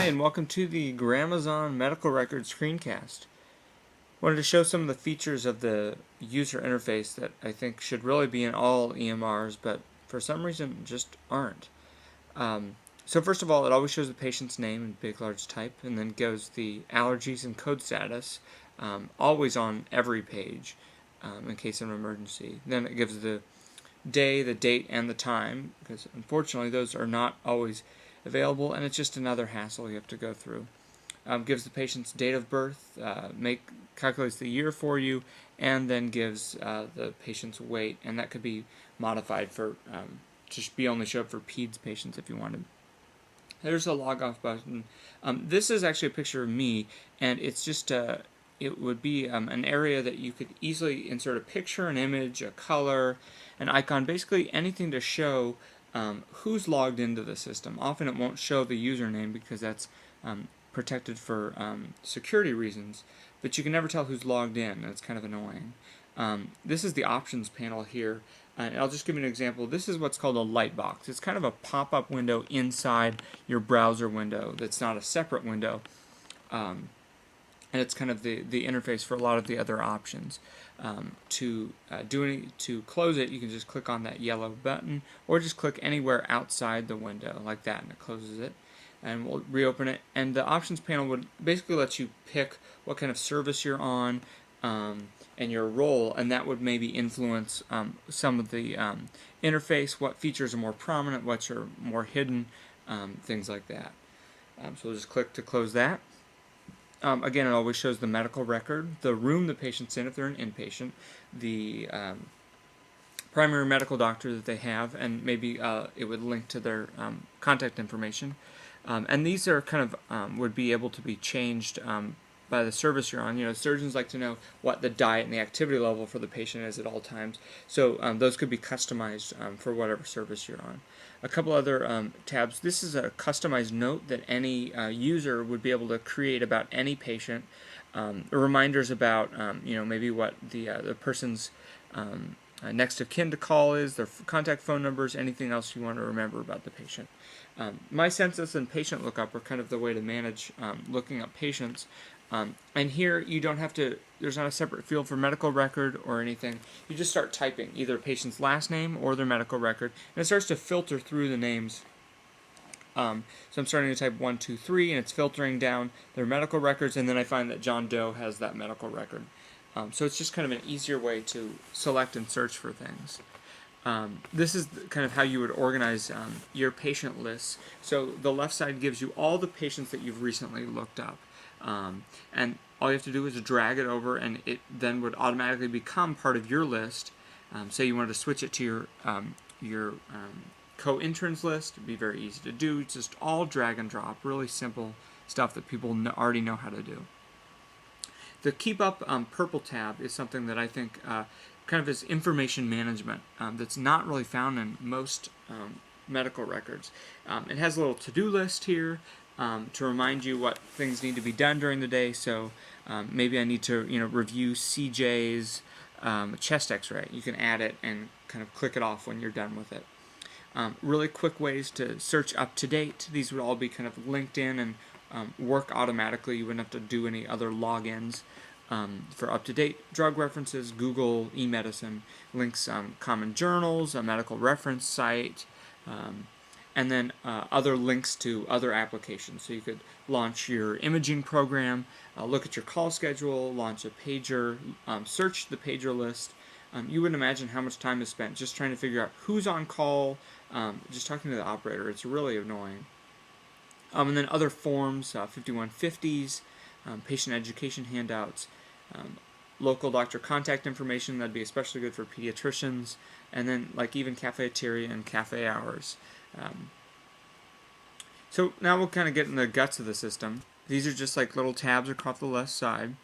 Hi, and welcome to the Gramazon Medical Record screencast. Wanted to show some of the features of the user interface that I think should really be in all EMRs, but for some reason just aren't. So first of all, it always shows the patient's name in big, large type, and then gives the allergies and code status, always on every page in case of an emergency. Then it gives the day, the date, and the time, because unfortunately those are not always available, and it's just another hassle you have to go through. Gives the patient's date of birth, calculates the year for you, and then gives the patient's weight, and that could be modified for just be only show up for peds patients if you wanted. There's a log off button. This is actually a picture of me, and it's just it would be an area that you could easily insert a picture, an image, a color, an icon, basically anything to show who's logged into the system. Often it won't show the username because that's protected for security reasons, but you can never tell who's logged in, and it's kind of annoying. This is the options panel here, and I'll just give you an example. This is what's called a light box. It's kind of a pop-up window inside your browser window that's not a separate window, and it's kind of the interface for a lot of the other options. To close it, you can just click on that yellow button, or just click anywhere outside the window like that, and it closes it. And we'll reopen it. And the options panel would basically let you pick what kind of service you're on and your role, and that would maybe influence some of the interface, what features are more prominent, what are more hidden, things like that. So we'll just click to close that. Again, it always shows the medical record, the room the patient's in if they're an inpatient, the primary medical doctor that they have, and maybe it would link to their contact information. And these are kind of would be able to be changed by the service you're on. You know, surgeons like to know what the diet and the activity level for the patient is at all times. So those could be customized for whatever service you're on. A couple other tabs. This is a customized note that any user would be able to create about any patient. Reminders about maybe what the person's next of kin to call is, their contact phone numbers, anything else you want to remember about the patient. My census and patient lookup are kind of the way to manage looking up patients. And here you don't have to, there's not a separate field for medical record or anything. You just start typing either a patient's last name or their medical record, and it starts to filter through the names. So I'm starting to type 1, 2, 3, and it's filtering down their medical records, and then I find that John Doe has that medical record. So it's just kind of an easier way to select and search for things. This is kind of how you would organize your patient lists. So the left side gives you all the patients that you've recently looked up. And all you have to do is drag it over, and it then would automatically become part of your list. Say you wanted to switch it to your co-interns list. It'd be very easy to do. It's just all drag and drop, really simple stuff that people already know how to do. The Keep Up purple tab is something that I think kind of is information management that's not really found in most medical records. It has a little to-do list here to remind you what things need to be done during the day. So maybe I need to review CJ's chest x-ray. You can add it and kind of click it off when you're done with it. Really quick ways to search up to date. These would all be kind of linked in and work automatically. You wouldn't have to do any other logins. For up-to-date drug references, Google, eMedicine, links common journals, a medical reference site, and then other links to other applications. So you could launch your imaging program, look at your call schedule, launch a pager, search the pager list. You wouldn't imagine how much time is spent just trying to figure out who's on call, just talking to the operator. It's really annoying. And then other forms, 5150s, patient education handouts, local doctor contact information. That'd be especially good for pediatricians, and then like even cafeteria and cafe hours. So now we'll kind of get in the guts of the system. These are just like little tabs across the left side.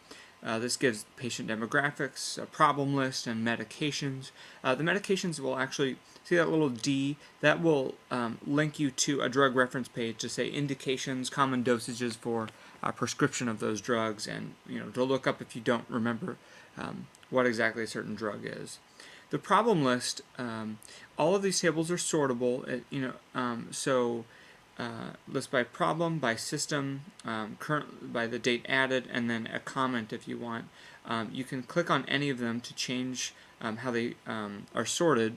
This gives patient demographics, a problem list, and medications. The medications will actually, see that little D, that will link you to a drug reference page to say indications, common dosages for prescription of those drugs, and to look up if you don't remember what exactly a certain drug is. The problem list, all of these tables are sortable, so list by problem, by system, current by the date added, and then a comment if you want. You can click on any of them to change how they are sorted.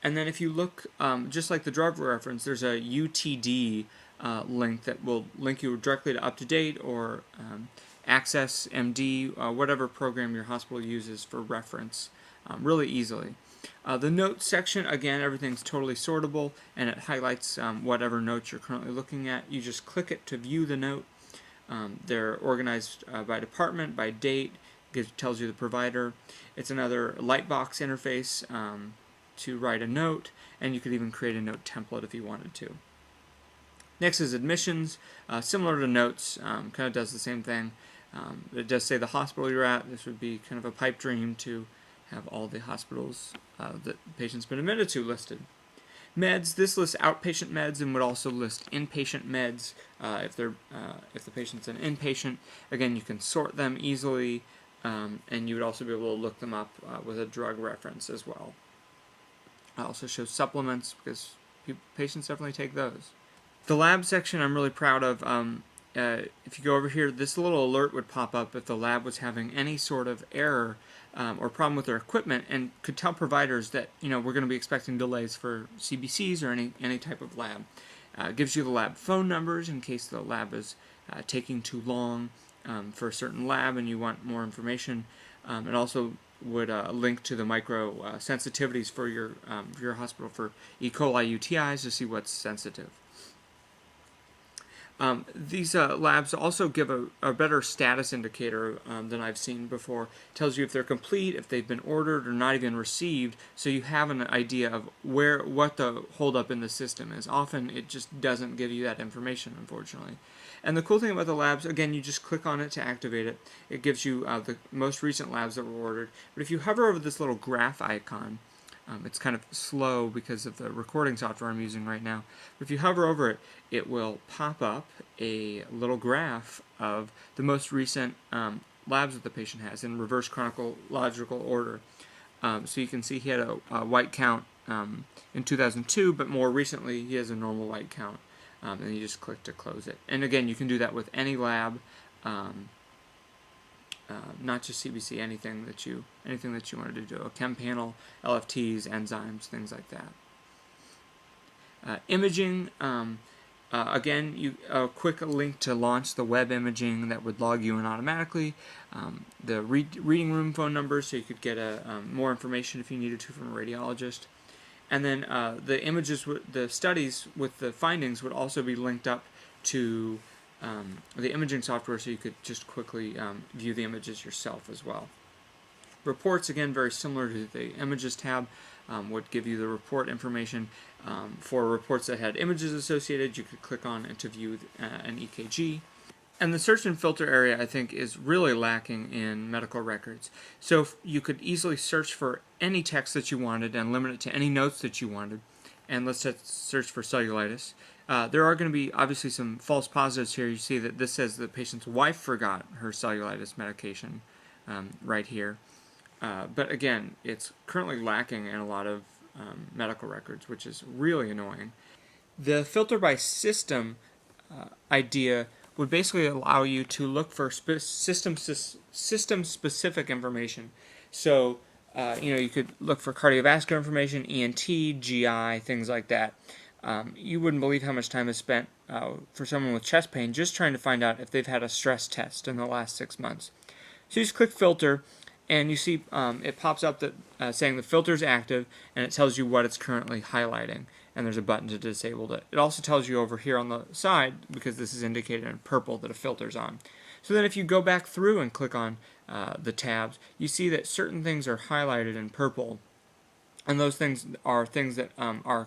And then if you look, just like the drug reference, there's a UTD link that will link you directly to UpToDate or Access MD, whatever program your hospital uses for reference, really easily. The notes section, again, everything's totally sortable, and it highlights whatever notes you're currently looking at. You just click it to view the note. They're organized by department, by date, tells you the provider. It's another Lightbox interface to write a note, and you could even create a note template if you wanted to. Next is admissions, similar to notes, kind of does the same thing. It does say the hospital you're at. This would be kind of a pipe dream to have all the hospitals that the patient's been admitted to listed. Meds, this lists outpatient meds and would also list inpatient meds if the patient's an inpatient. Again, you can sort them easily, and you would also be able to look them up with a drug reference as well. It also shows supplements because patients definitely take those. The lab section I'm really proud of. If you go over here, this little alert would pop up if the lab was having any sort of error or problem with their equipment, and could tell providers that we're going to be expecting delays for CBCs or any type of lab. It gives you the lab phone numbers in case the lab is taking too long for a certain lab and you want more information. It also would link to the micro sensitivities for your hospital for E. coli UTIs to see what's sensitive. These labs also give a better status indicator than I've seen before. It tells you if they're complete, if they've been ordered or not even received, so you have an idea of what the holdup in the system is. Often it just doesn't give you that information, unfortunately. And the cool thing about the labs, again, you just click on it to activate it. It gives you the most recent labs that were ordered. But if you hover over this little graph icon, it's kind of slow because of the recording software I'm using right now. But if you hover over it, it will pop up a little graph of the most recent labs that the patient has in reverse chronological order. So you can see he had a white count in 2002, but more recently he has a normal white count. And you just click to close it. And again, you can do that with any lab. Not just CBC, anything that you wanted to do, a chem panel, LFTs, enzymes, things like that. Imaging, again, a quick link to launch the web imaging that would log you in automatically. The reading room phone number, so you could get more information if you needed to from a radiologist. And then the images, the studies with the findings would also be linked up to the imaging software, so you could just quickly view the images yourself as well. Reports, again, very similar to the images tab, would give you the report information. For reports that had images associated, you could click on it to view an EKG. And the search and filter area, I think, is really lacking in medical records. So you could easily search for any text that you wanted and limit it to any notes that you wanted. And let's search for cellulitis. There are going to be obviously some false positives here. You see that this says the patient's wife forgot her cellulitis medication right here. But again, it's currently lacking in a lot of medical records, which is really annoying. The filter by system idea would basically allow you to look for system-specific information. So, you could look for cardiovascular information, ENT, GI, things like that. You wouldn't believe how much time is spent for someone with chest pain just trying to find out if they've had a stress test in the last 6 months. So you just click filter, and you see it pops up that saying the filter is active, and it tells you what it's currently highlighting, and there's a button to disable it. It also tells you over here on the side, because this is indicated in purple, that a filter's on. So then if you go back through and click on the tabs, you see that certain things are highlighted in purple, and those things that are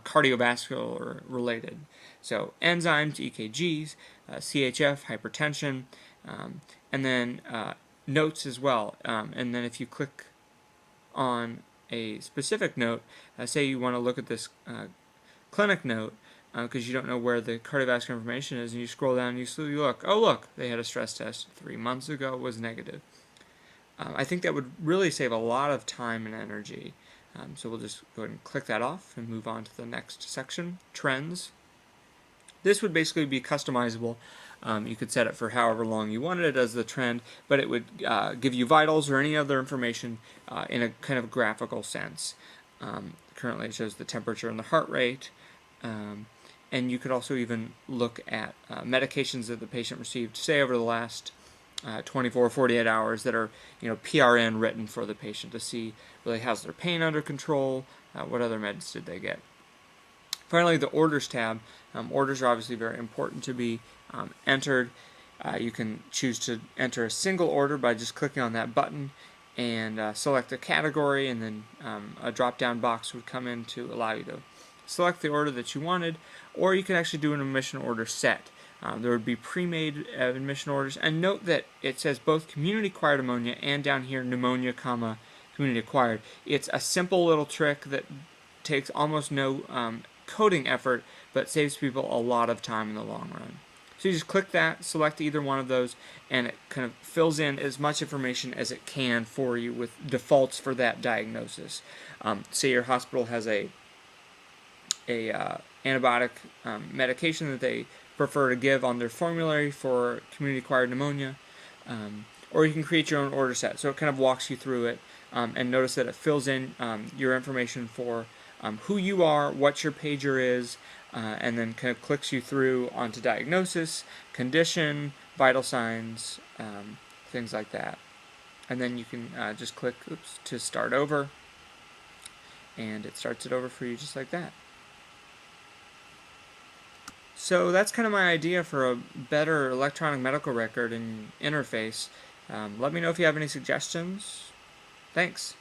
cardiovascular related. So enzymes, EKGs, CHF, hypertension, and then notes as well. And then if you click on a specific note, say you want to look at this clinic note, because you don't know where the cardiovascular information is, and you scroll down and you look, oh look, they had a stress test 3 months ago, it was negative. I think that would really save a lot of time and energy. So we'll just go ahead and click that off and move on to the next section, trends. This would basically be customizable. You could set it for however long you wanted it as the trend, but it would give you vitals or any other information in a kind of graphical sense. Currently it shows the temperature and the heart rate, and you could also even look at medications that the patient received, say over the last 24 or 48 hours that are PRN written for the patient to see really how's their pain under control, what other meds did they get. Finally, the Orders tab. Orders are obviously very important to be entered. You can choose to enter a single order by just clicking on that button and select a category, and then a drop-down box would come in to allow you to select the order that you wanted, or you can actually do an admission order set. There would be pre-made admission orders, and note that it says both community-acquired pneumonia and down here pneumonia, community-acquired. It's a simple little trick that takes almost no coding effort, but saves people a lot of time in the long run. So you just click that, select either one of those, and it kind of fills in as much information as it can for you with defaults for that diagnosis. Say your hospital has a antibiotic medication that they prefer to give on their formulary for community-acquired pneumonia, or you can create your own order set. So it kind of walks you through it, and notice that it fills in your information for who you are, what your pager is, and then kind of clicks you through onto diagnosis, condition, vital signs, things like that. And then you can just click to start over, and it starts it over for you just like that. So that's kind of my idea for a better electronic medical record and interface. Let me know if you have any suggestions. Thanks.